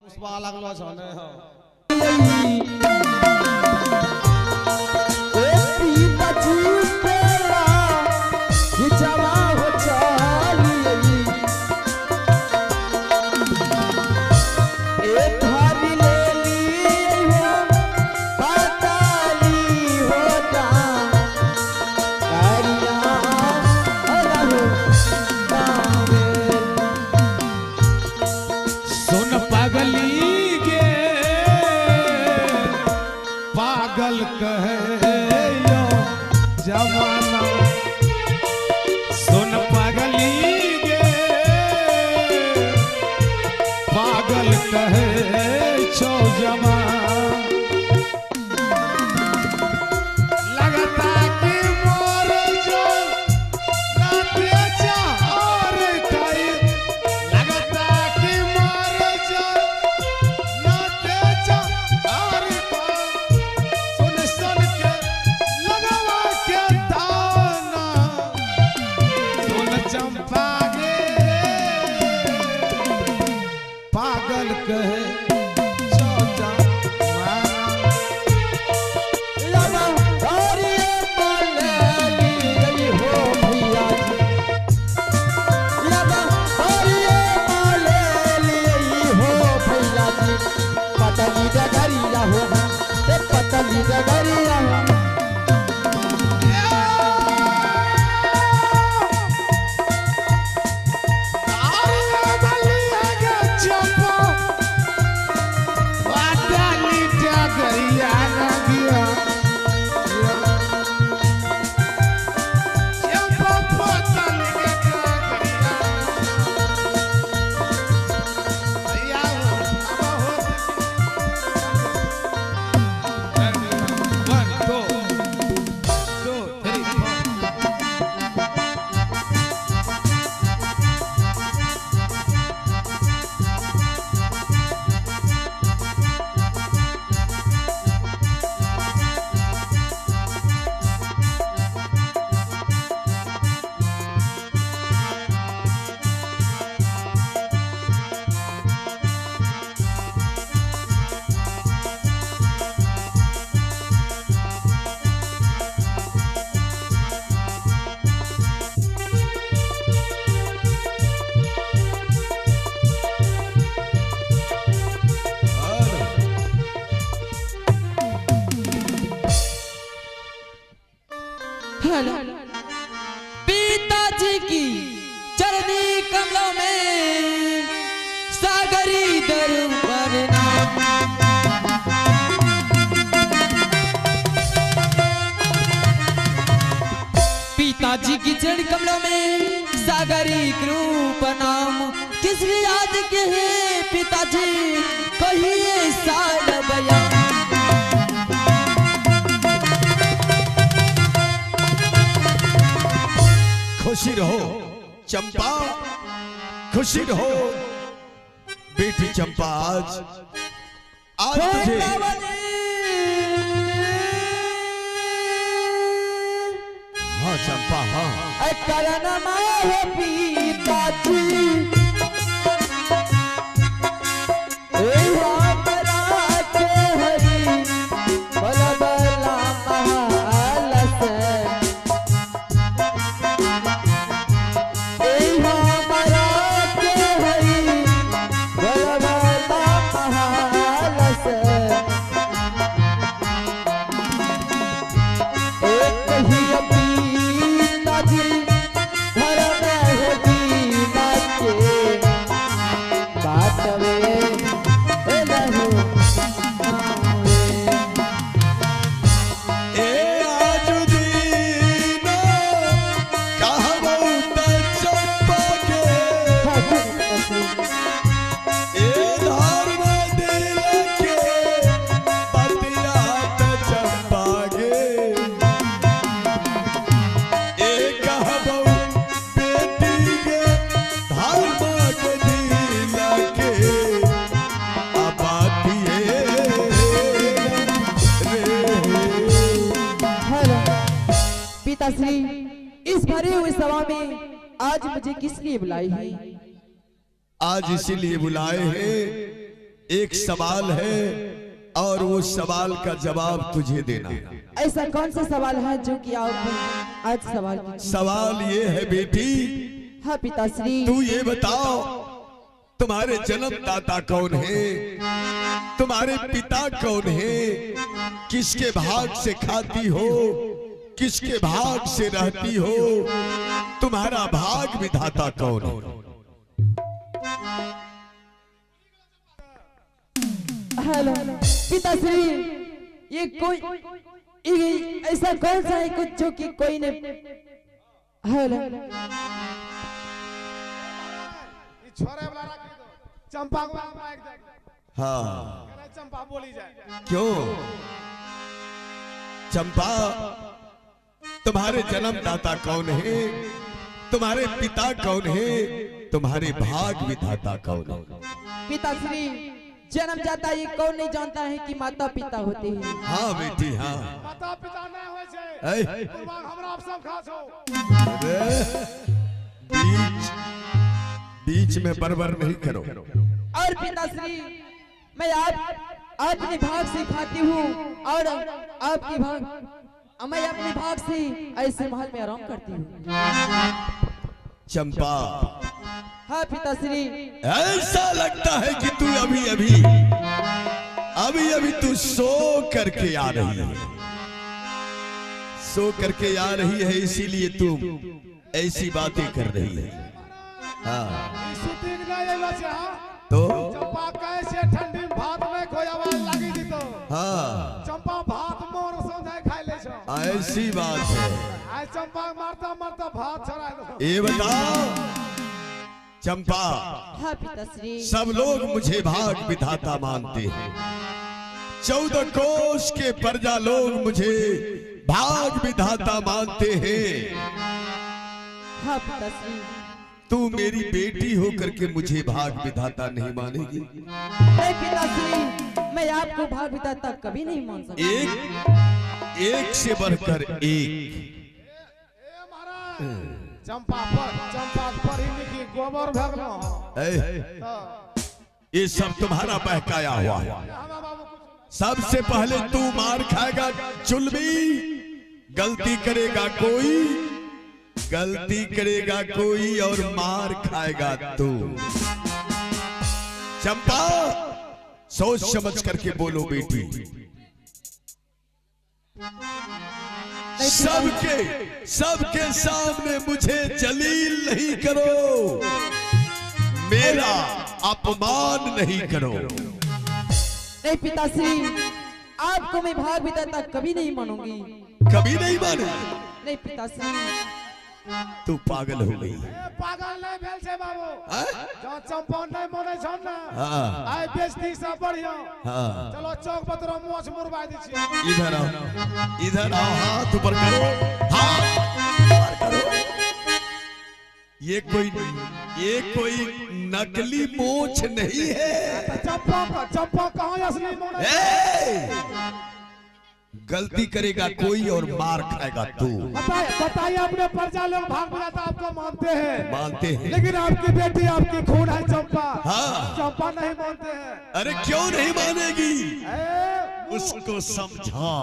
पुष्पा लागलो छने हो पागल कहे यो जमाना सुन पागली गे पागल कहे छो जमाना लगता कि मोर जो नाते चाहर कई लगता कि मोर जो नाते चाहर चंपा गे पागल कहे छोटा लगा हरी मलली गई हो भैया लगा हरी मलली गई हो भैया जी पतली डगरिया हो पतली डगरिया हो पिताजी की चरनी कमलों में सागरी दरबार नाम पिताजी की चरनी कमलों में सागरी रूप नाम किसकी याद के है पिताजी कहिए साल बयान खुशी रहो चंपा खुशी रहो बेटी चंपा आज तुझे हाँ चंपा हाँ करना माँ पिताजी पिताश्री, इस भरे हुए सभा में आज मुझे किस लिए बुलाई है? आज इसीलिए बुलाए हैं एक सवाल है और वो सवाल का जवाब तुझे देना है। ऐसा कौन सा सवाल है जो कि आप आज सवाल कीजिए? सवाल ये है बेटी, हाँ पिताश्री। तू ये बताओ तुम्हारे जन्मदाता कौन है, तुम्हारे पिता कौन है, किसके भाग से खाती हो, किसके भाग से रहती हो, तुम्हारा भाग विधाता कौन है? हेलो पिताश्री, ये कोई ऐसा कौन सा है कुछ जो कि कोई ने हेलो छोरे वाला रख दो, चंपा को माइक दे। हाँ चंपा बोली जाए। क्यों चंपा, तुम्हारे जन्मदाता कौन है, तुम्हारे पिता कौन है, तुम्हारे भाग विधाता कौन है? पिताश्री, जन्म जाता ये कौन नहीं जानता है कि माता पिता होते हैं। हाँ बेटी हाँ। माता पिता नहीं होय छै, ऐ, कुर्बान हमरा आप सब खा छो। बीच में बरबर नहीं करो। और पिताश्री, मैं अपने भाग से खाती हूँ और आपकी भाग, मैं अपने भाग से ऐसे महल में आराम करती हूँ। चंपा, हाँ पिताश्री। ऐसा लगता है कि तू अभी तू सो करके आ रही है, सो करके आ रही है, इसीलिए तू ऐसी बातें कर रही है। हाँ शूटिंग नहीं आइला छै। हाँ तो चंपा कैसे ठंडी में भात में कोई आवाज लगी दी तो हाँ चंपा भात मोर समझाय खाई ले छो। ऐसी बात है। आज चंपा मारता मारता भात छड़ा दो। ये बताओ चंपा, हाँ पिताश्री। सब लोग मुझे भाग विधाता मानते हैं, 14 कोष के प्रजा लोग मुझे भाग विधाता मानते हैं। हाँ पिताश्री। तू मेरी बेटी होकर के मुझे भाग विधाता नहीं मानेगी? नहीं पिताश्री, मैं आपको भाग विधाता कभी नहीं मान सकता। एक से बढ़कर एक। ए महाराज, चंपा पर ही लिखी गोबर भगलो। ये सब तुम्हारा बहकाया हुआ है। सबसे पहले तू मार खाएगा चुलबी, गलती करेगा कोई और मार खाएगा तू। चंपा, सोच समझ करके बोलो बेटी। सबके सामने मुझे जलील नहीं करो, मेरा अपमान नहीं करो। नहीं पिताश्री, आपको मैं भाग विधाता कभी नहीं मानूंगी। कभी नहीं माने? नहीं पिताश्री। तू पागल हो गई। पागल नहीं भेल छै बाबू। जो चंपा नहीं माने छन ना, हाँ आइ बेइज्जती से बढ़िया। हाँ चलो चौक पर तोरा मोछ मुरबाई दै छियै। इधर आओ, हाथ ऊपर करो, हाथ ऊपर करो। ये कोई नकली मोछ नहीं है। चंपा कहाँ असली मोने? गलती करेगा कोई और मार खाएगा तू। बताइए, अपने प्रजा लोग भाग विधाता आपको मानते हैं, लेकिन आपकी बेटी आपकी खून है चंपा। हाँ चंपा नहीं मानते हैं। अरे क्यों नहीं मानेगी? उसको समझा।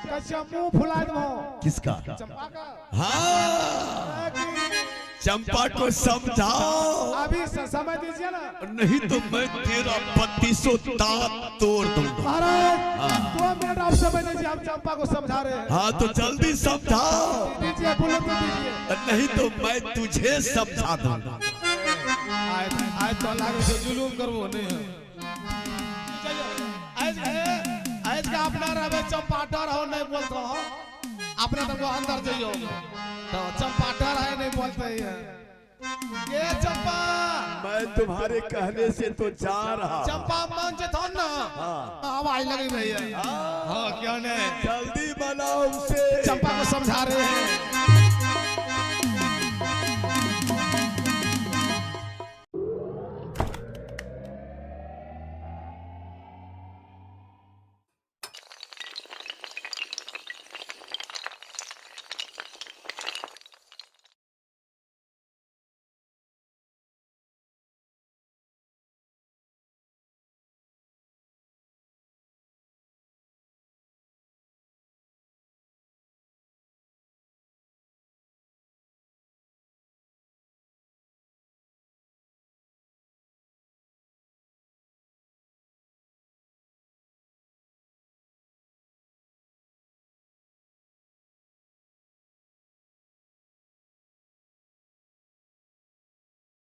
कच्चा मुंह फुला दो। किसका? चंपा का। हाँ चंपा को समझाओ। अभी समय दीजिए ना, नहीं तो मैं तेरा 32 दांत तोड़ दूंगा। महाराज 2 मिनट आप समय दीजिए, हम चंपा को समझा रहे हैं। हाँ तो जल्दी समझाओ। दीजिए, बोलो तो दीजिए। नहीं तो मैं तुझे समझा दूंगा। आज तो लागे से जुलूम करबो नहीं। आज का अपना रहे चंपा डर हो नहीं बोलता हो, अपने तो अंदर जाइयो तो चंपा डर है नहीं बोलते हैं। ये चंपा, मैं तुम्हारे कहने से तो जा रहा। चंपा मान जे था ना। आवाज लगी भैया। हाँ क्या नहीं, जल्दी बनाओ उसे। चंपा को समझा रहे हैं।